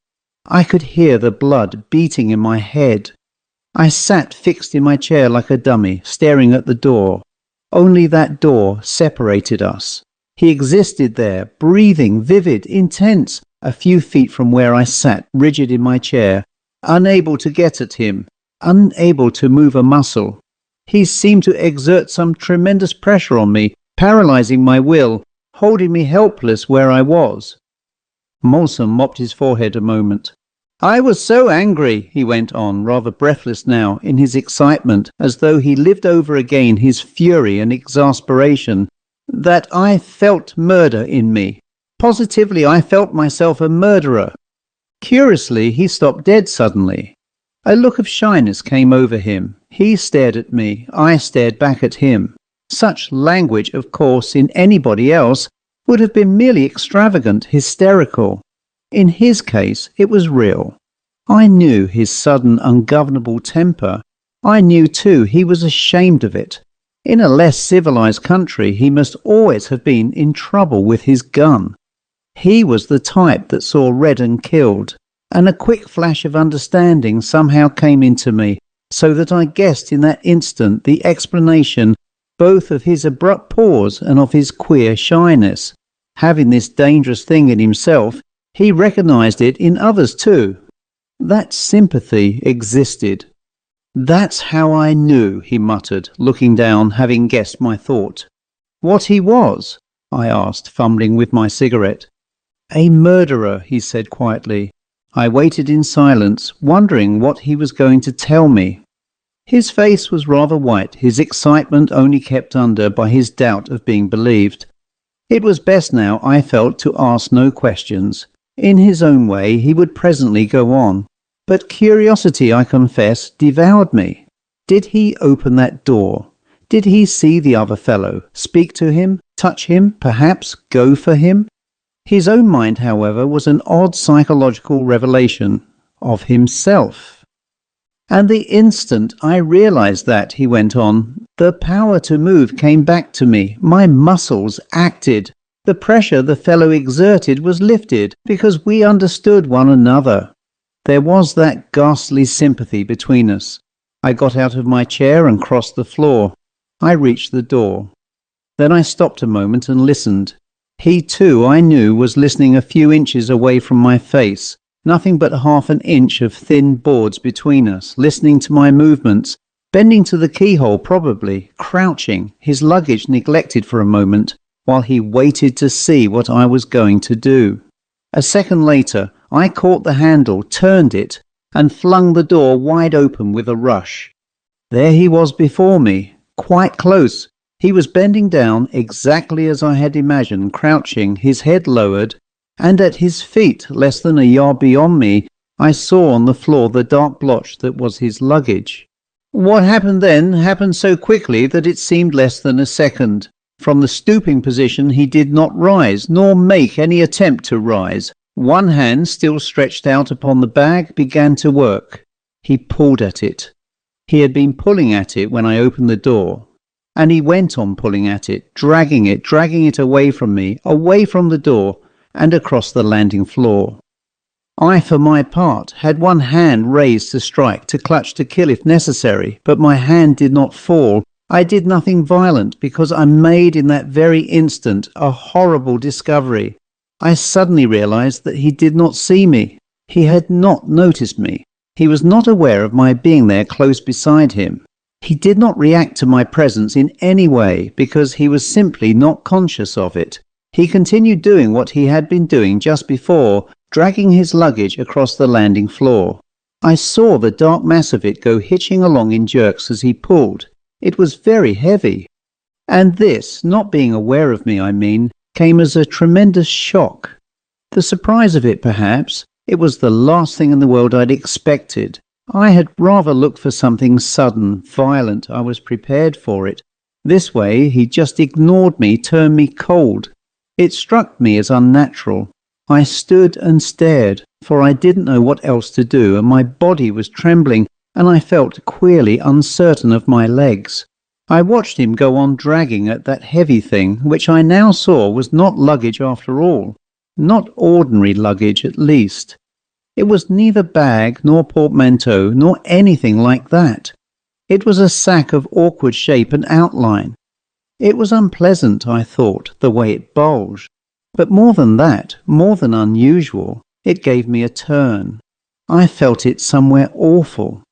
I could hear the blood beating in my head. I sat fixed in my chair like a dummy, staring at the door. Only that door separated us. He existed there, breathing, vivid, intense, a few feet from where I sat, rigid in my chair, unable to get at him, unable to move a muscle. He seemed to exert some tremendous pressure on me, paralyzing my will, holding me helpless where I was. Moleson mopped his forehead a moment. I was so angry, he went on, rather breathless now, in his excitement, as though he lived over again his fury and exasperation, that I felt murder in me. Positively, I felt myself a murderer. Curiously, he stopped dead suddenly. A look of shyness came over him. He stared at me. I stared back at him. Such language, of course, in anybody else, would have been merely extravagant, hysterical. In his case, it was real. I knew his sudden, ungovernable temper. I knew, too, he was ashamed of it. In a less civilized country, he must always have been in trouble with his gun. He was the type that saw red and killed, and a quick flash of understanding somehow came into me, so that I guessed in that instant the explanation both of his abrupt pause and of his queer shyness. Having this dangerous thing in himself, he recognized it in others too. That sympathy existed. That's how I knew, he muttered, looking down, having guessed my thought. What he was? I asked, fumbling with my cigarette. A murderer, he said quietly. I waited in silence, wondering what he was going to tell me. His face was rather white, his excitement only kept under by his doubt of being believed. It was best now, I felt, to ask no questions. In his own way, he would presently go on. But curiosity, I confess, devoured me. Did he open that door? Did he see the other fellow, speak to him, touch him, perhaps go for him? His own mind, however, was an odd psychological revelation of himself. And the instant I realized that, he went on, the power to move came back to me. My muscles acted. The pressure the fellow exerted was lifted because we understood one another. There was that ghastly sympathy between us. I got out of my chair and crossed the floor. I reached the door. Then I stopped a moment and listened. He too, I knew, was listening a few inches away from my face, nothing but half an inch of thin boards between us, listening to my movements, bending to the keyhole probably, crouching, his luggage neglected for a moment, while he waited to see what I was going to do. A second later, I caught the handle, turned it, and flung the door wide open with a rush. There he was before me, quite close. He was bending down exactly as I had imagined, crouching, his head lowered, and at his feet, less than a yard beyond me, I saw on the floor the dark blotch that was his luggage. What happened then happened so quickly that it seemed less than a second. From the stooping position he did not rise, nor make any attempt to rise. One hand, still stretched out upon the bag, began to work. He pulled at it. He had been pulling at it when I opened the door. And he went on pulling at it, dragging it away from me, away from the door, and across the landing floor. I, for my part, had one hand raised to strike, to clutch, to kill if necessary, but my hand did not fall. I did nothing violent, because I made in that very instant a horrible discovery. I suddenly realized that he did not see me. He had not noticed me. He was not aware of my being there close beside him. He did not react to my presence in any way, because he was simply not conscious of it. He continued doing what he had been doing just before, dragging his luggage across the landing floor. I saw the dark mass of it go hitching along in jerks as he pulled. It was very heavy. And this, not being aware of me, I mean, came as a tremendous shock. The surprise of it, perhaps, it was the last thing in the world I'd expected. I had rather looked for something sudden, violent. I was prepared for it. This way, he just ignored me, turned me cold. It struck me as unnatural. I stood and stared, for I didn't know what else to do, and my body was trembling, and I felt queerly uncertain of my legs. I watched him go on dragging at that heavy thing, which I now saw was not luggage after all. Not ordinary luggage, at least. It was neither bag nor portmanteau nor anything like that. It was a sack of awkward shape and outline. It was unpleasant, I thought, the way it bulged. But more than that, more than unusual, it gave me a turn. I felt it somewhere awful.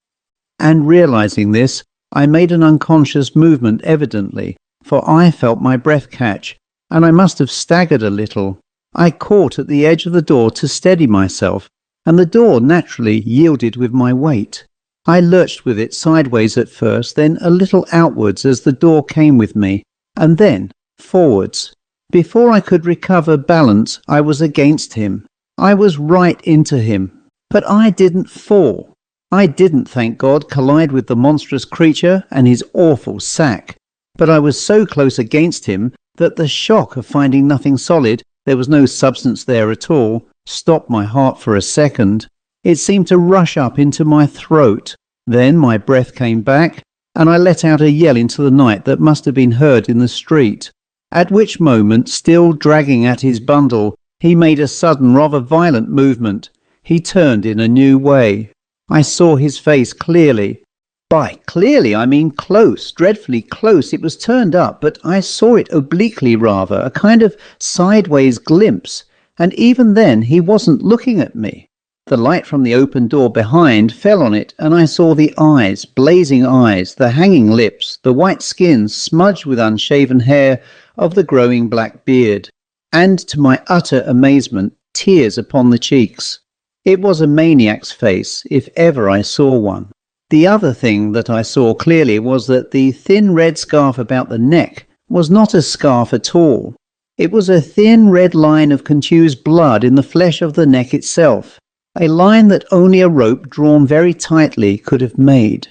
And realizing this, I made an unconscious movement evidently, for I felt my breath catch, and I must have staggered a little. I caught at the edge of the door to steady myself, and the door naturally yielded with my weight. I lurched with it sideways at first, then a little outwards as the door came with me, and then forwards. Before I could recover balance, I was against him. I was right into him. But I didn't fall. I didn't, thank God, collide with the monstrous creature and his awful sack. But I was so close against him that the shock of finding nothing solid, there was no substance there at all, stopped my heart for a second. It seemed to rush up into my throat. Then my breath came back, and I let out a yell into the night that must have been heard in the street. At which moment, still dragging at his bundle, he made a sudden, rather violent movement. He turned in a new way. I saw his face clearly. By clearly, I mean close, dreadfully close. It was turned up, but I saw it obliquely rather, a kind of sideways glimpse. And even then he wasn't looking at me. The light from the open door behind fell on it, and I saw the eyes, blazing eyes, the hanging lips, the white skin smudged with unshaven hair of the growing black beard, and, to my utter amazement, tears upon the cheeks. It was a maniac's face, if ever I saw one. The other thing that I saw clearly was that the thin red scarf about the neck was not a scarf at all. It was a thin red line of confused blood in the flesh of the neck itself, a line that only a rope drawn very tightly could have made.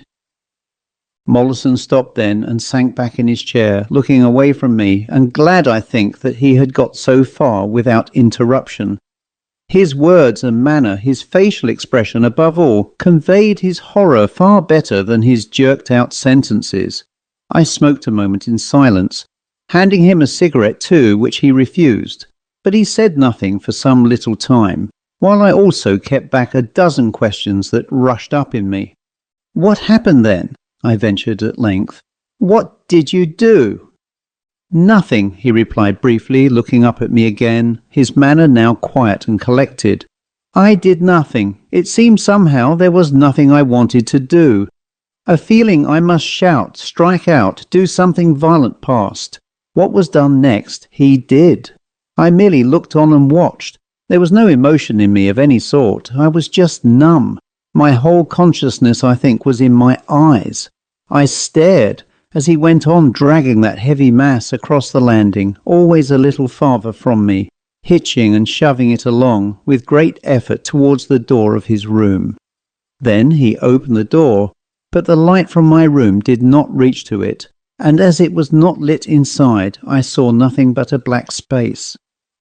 Moleson stopped then and sank back in his chair, looking away from me, and glad, I think, that he had got so far without interruption. His words and manner, his facial expression above all, conveyed his horror far better than his jerked-out sentences. I smoked a moment in silence, handing him a cigarette too, which he refused, but he said nothing for some little time, while I also kept back a dozen questions that rushed up in me. "What happened then?" I ventured at length. "What did you do?" "Nothing," he replied briefly, looking up at me again, his manner now quiet and collected. "I did nothing. It seemed somehow there was nothing I wanted to do. A feeling I must shout, strike out, do something violent passed. What was done next, he did. I merely looked on and watched. There was no emotion in me of any sort. I was just numb. My whole consciousness, I think, was in my eyes. I stared as he went on dragging that heavy mass across the landing, always a little farther from me, hitching and shoving it along with great effort towards the door of his room. Then he opened the door, but the light from my room did not reach to it, and as it was not lit inside, I saw nothing but a black space.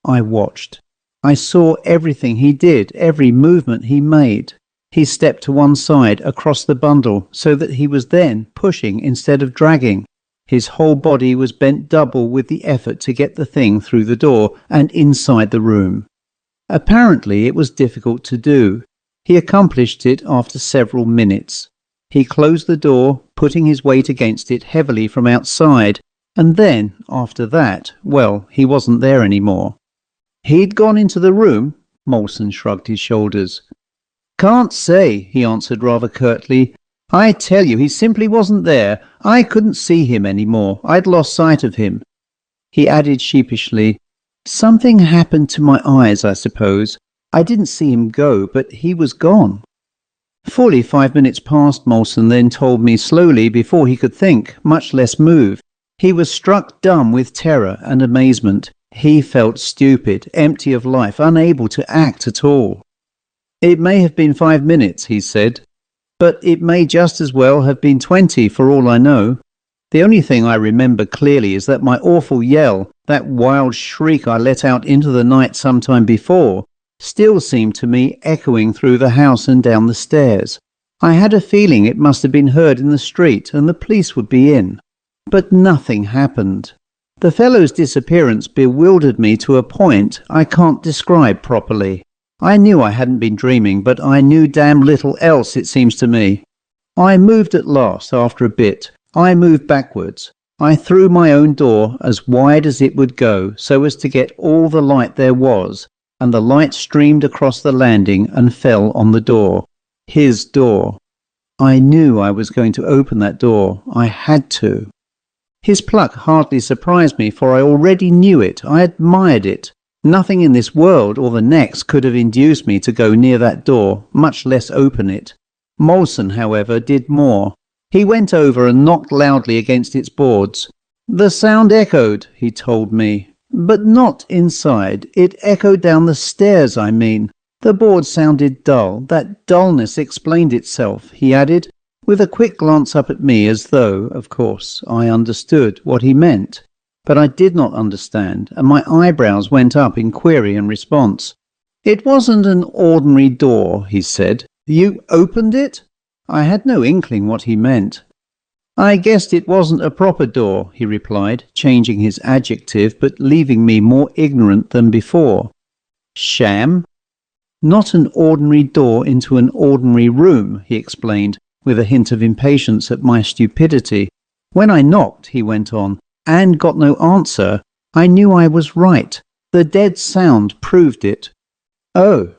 I watched. I saw everything he did, every movement he made. He stepped to one side across the bundle so that he was then pushing instead of dragging. His whole body was bent double with the effort to get the thing through the door and inside the room. Apparently it was difficult to do. He accomplished it after several minutes. He closed the door, putting his weight against it heavily from outside, and then, after that, well, he wasn't there any more. "He'd gone into the room?" Moleson shrugged his shoulders. "Can't say," he answered rather curtly. "I tell you, he simply wasn't there. I couldn't see him any more. I'd lost sight of him." He added sheepishly, "Something happened to my eyes, I suppose. I didn't see him go, but he was gone." Fully 5 minutes passed, Moleson then told me slowly before he could think, much less move. He was struck dumb with terror and amazement. He felt stupid, empty of life, unable to act at all. "It may have been 5 minutes," he said, "but it may just as well have been 20 for all I know. The only thing I remember clearly is that my awful yell, that wild shriek I let out into the night some time before, still seemed to me echoing through the house and down the stairs. I had a feeling it must have been heard in the street and the police would be in. But nothing happened. The fellow's disappearance bewildered me to a point I can't describe properly. I knew I hadn't been dreaming, but I knew damn little else, it seems to me. I moved at last after a bit. I moved backwards. I threw my own door as wide as it would go so as to get all the light there was, and the light streamed across the landing and fell on the door. His door. I knew I was going to open that door. I had to. His pluck hardly surprised me, for I already knew it. I admired it. Nothing in this world or the next could have induced me to go near that door, much less open it. Moleson, however, did more. He went over and knocked loudly against its boards. The sound echoed, he told me, but not inside. It echoed down the stairs, I mean. The board sounded dull. That dullness explained itself, he added, with a quick glance up at me as though, of course, I understood what he meant. But I did not understand, and my eyebrows went up in query and response. It wasn't an ordinary door, he said. You opened it? I had no inkling what he meant. I guessed it wasn't a proper door, he replied, changing his adjective, but leaving me more ignorant than before. Sham? Not an ordinary door into an ordinary room, he explained, with a hint of impatience at my stupidity. When I knocked, he went on, and got no answer, I knew I was right. The dead sound proved it. Oh.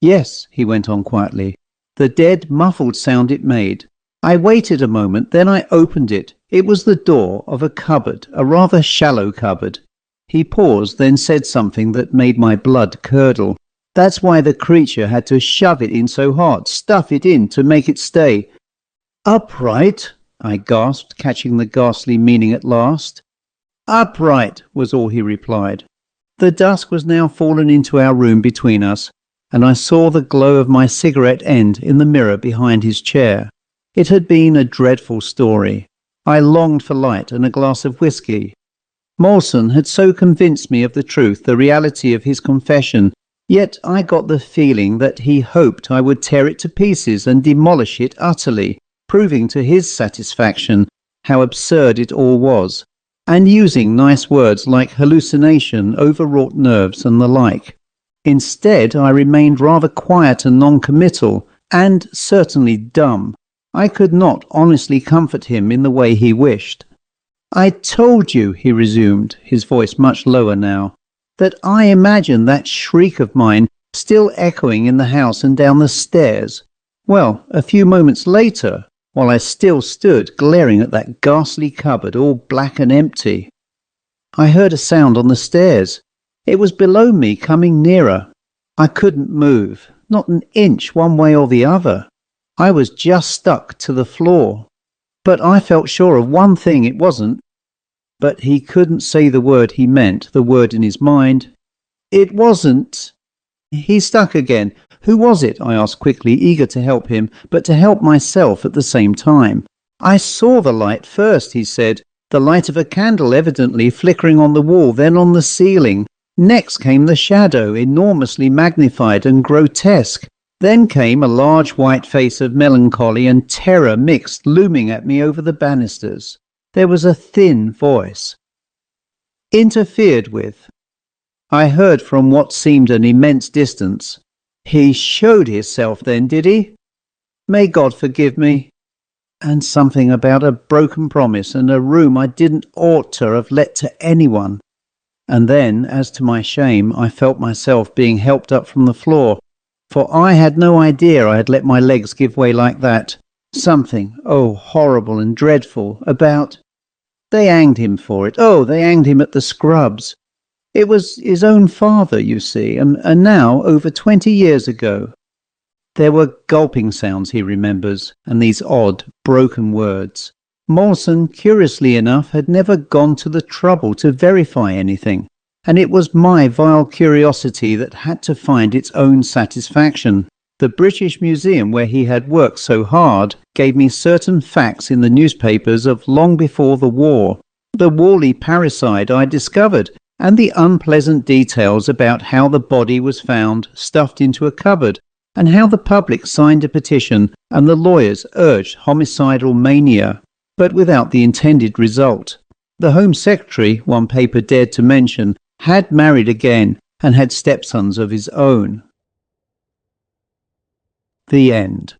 Yes, he went on quietly. The dead, muffled sound it made. I waited a moment, then I opened it. It was the door of a cupboard, a rather shallow cupboard. He paused, then said something that made my blood curdle. That's why the creature had to shove it in so hard, stuff it in to make it stay. Upright, I gasped, catching the ghastly meaning at last. Upright, was all he replied. The dusk was now fallen into our room between us, and I saw the glow of my cigarette end in the mirror behind his chair. It had been a dreadful story. I longed for light and a glass of whisky. Moleson had so convinced me of the truth, the reality of his confession, yet I got the feeling that he hoped I would tear it to pieces and demolish it utterly, proving to his satisfaction how absurd it all was, and using nice words like hallucination, overwrought nerves, and the like. Instead, I remained rather quiet and non-committal, and certainly dumb. I could not honestly comfort him in the way he wished. I told you, he resumed, his voice much lower now, that I imagined that shriek of mine still echoing in the house and down the stairs. Well, a few moments later, while I still stood glaring at that ghastly cupboard all black and empty, I heard a sound on the stairs. It was below me, coming nearer. I couldn't move, not an inch one way or the other. I was just stuck to the floor. But I felt sure of one thing, it wasn't. But he couldn't say the word he meant, the word in his mind. It wasn't. He stuck again. Who was it? I asked quickly, eager to help him, but to help myself at the same time. I saw the light first, he said. The light of a candle evidently flickering on the wall, then on the ceiling. Next came the shadow, enormously magnified and grotesque. Then came a large white face of melancholy and terror mixed, looming at me over the banisters. There was a thin voice. Interfered with. I heard from what seemed an immense distance. He showed himself then, did he? May God forgive me. And something about a broken promise and a room I didn't ought to have let to anyone. And then, as to my shame, I felt myself being helped up from the floor, for I had no idea I had let my legs give way like that. Something, oh, horrible and dreadful, about... They hanged him for it. Oh, they hanged him at the Scrubs. It was his own father, you see, and now over 20 years ago. There were gulping sounds, he remembers, and these odd, broken words. Moleson, curiously enough, had never gone to the trouble to verify anything, and it was my vile curiosity that had to find its own satisfaction. The British Museum, where he had worked so hard, gave me certain facts in the newspapers of long before the war. The Worley parricide I discovered, and the unpleasant details about how the body was found stuffed into a cupboard, and how the public signed a petition and the lawyers urged homicidal mania, but without the intended result. The Home Secretary, one paper dared to mention, had married again and had stepsons of his own. The end.